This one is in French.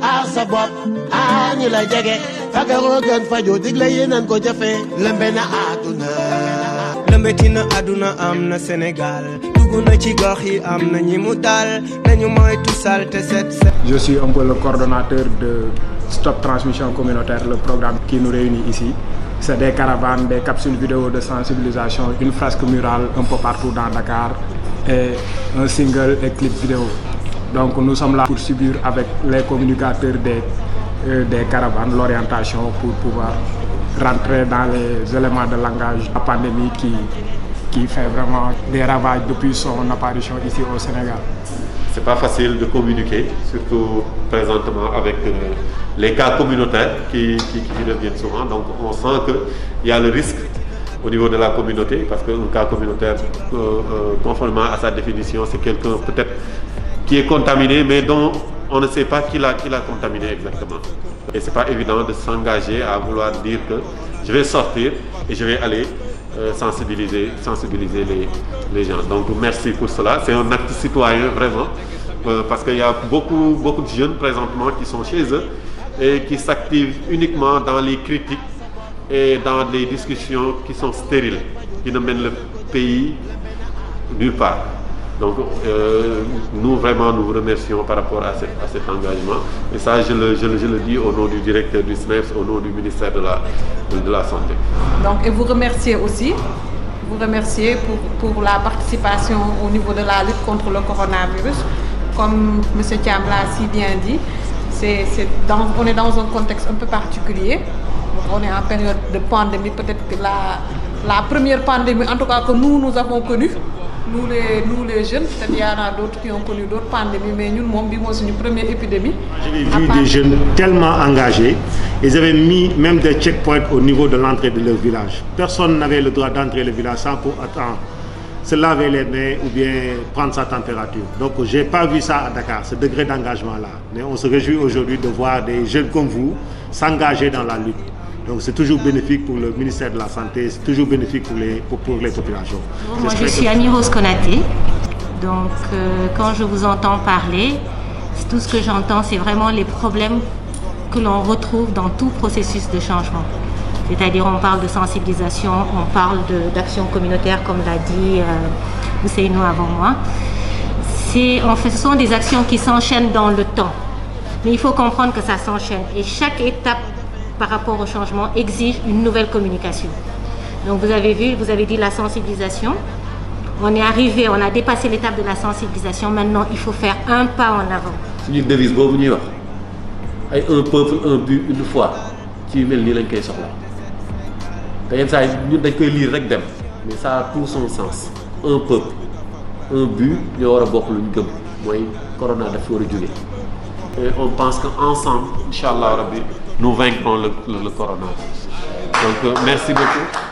aar sa bopp aar ñi la jege fagaroo gën fajoo digle yi nan ko jëfe lëmbe na àdduna lëmbetina àdduna am na Sénégal dugg na ci gox yi am na ñi mu dal nañu moytu salte set. Je suis un peu le coordonnateur de Stop Transmission Communautaire, le programme qui nous réunit ici. C'est des caravanes, des capsules vidéo de sensibilisation, une fresque murale un peu partout dans Dakar et un single et clip vidéo. Donc nous sommes là pour subir avec les communicateurs des caravanes l'orientation pour pouvoir rentrer dans les éléments de langage. La pandémie qui fait vraiment des ravages depuis son apparition ici au Sénégal. C'est pas facile de communiquer, surtout présentement avec les cas communautaires qui reviennent souvent. Donc on sent qu'il y a le risque au niveau de la communauté, parce qu'un cas communautaire, conformément à sa définition, c'est quelqu'un peut-être qui est contaminé, mais dont on ne sait pas qui l'a contaminé exactement. Et c'est pas évident de s'engager à vouloir dire que je vais sortir et je vais aller sensibiliser les gens. Donc merci pour cela. C'est un acte citoyen vraiment, parce qu'il y a beaucoup de jeunes présentement qui sont chez eux et qui s'activent uniquement dans les critiques et dans les discussions qui sont stériles, qui ne mènent le pays nulle part. Donc nous vraiment nous vous remercions par rapport à cet engagement, et ça je le dis au nom du directeur du SNEIPS, au nom du ministère de la Santé. Donc et vous remercier aussi, pour la participation au niveau de la lutte contre le coronavirus. Comme M. Thiam l'a si bien dit, on est dans un contexte un peu particulier. On est en période de pandémie, peut-être que la première pandémie en tout cas que nous avons connue. Nous les jeunes, peut-être il y en a d'autres qui ont connu d'autres pandémies, mais nous, c'est une première épidémie. J'ai vu des jeunes tellement engagés, ils avaient mis même des checkpoints au niveau de l'entrée de leur village. Personne n'avait le droit d'entrer le village sans pour attendre, se laver les mains ou bien prendre sa température. Donc je n'ai pas vu ça à Dakar, ce degré d'engagement-là. Mais on se réjouit aujourd'hui de voir des jeunes comme vous s'engager dans la lutte. Donc c'est toujours bénéfique pour le ministère de la Santé, c'est toujours bénéfique pour les populations. Moi je suis Annie Rose Konaté, donc quand je vous entends parler, tout ce que j'entends c'est vraiment les problèmes que l'on retrouve dans tout processus de changement. C'est-à-dire on parle de sensibilisation, on parle d'action communautaire comme l'a dit Ousseynou avant moi. Ce sont des actions qui s'enchaînent dans le temps, mais il faut comprendre que ça s'enchaîne et chaque étape par rapport au changement exige une nouvelle communication. Donc vous avez vu, vous avez dit la sensibilisation. On est arrivé, on a dépassé l'étape de la sensibilisation. Maintenant, il faut faire un pas en avant. C'est une devise boobu ñuy wax ay un peuple un but une foi ci mel nii lañ koy soxla te yenn saa yi ñun dañ koy lire rek dem mais ça a tout son sens. Un peuple un but ñoo war a bokk lu ñu gëm mooy corona daf fi war a jóge. Et on pense qu'ensemble, Inch'Allah Rabbi, nous vaincrons le corona. Donc merci beaucoup.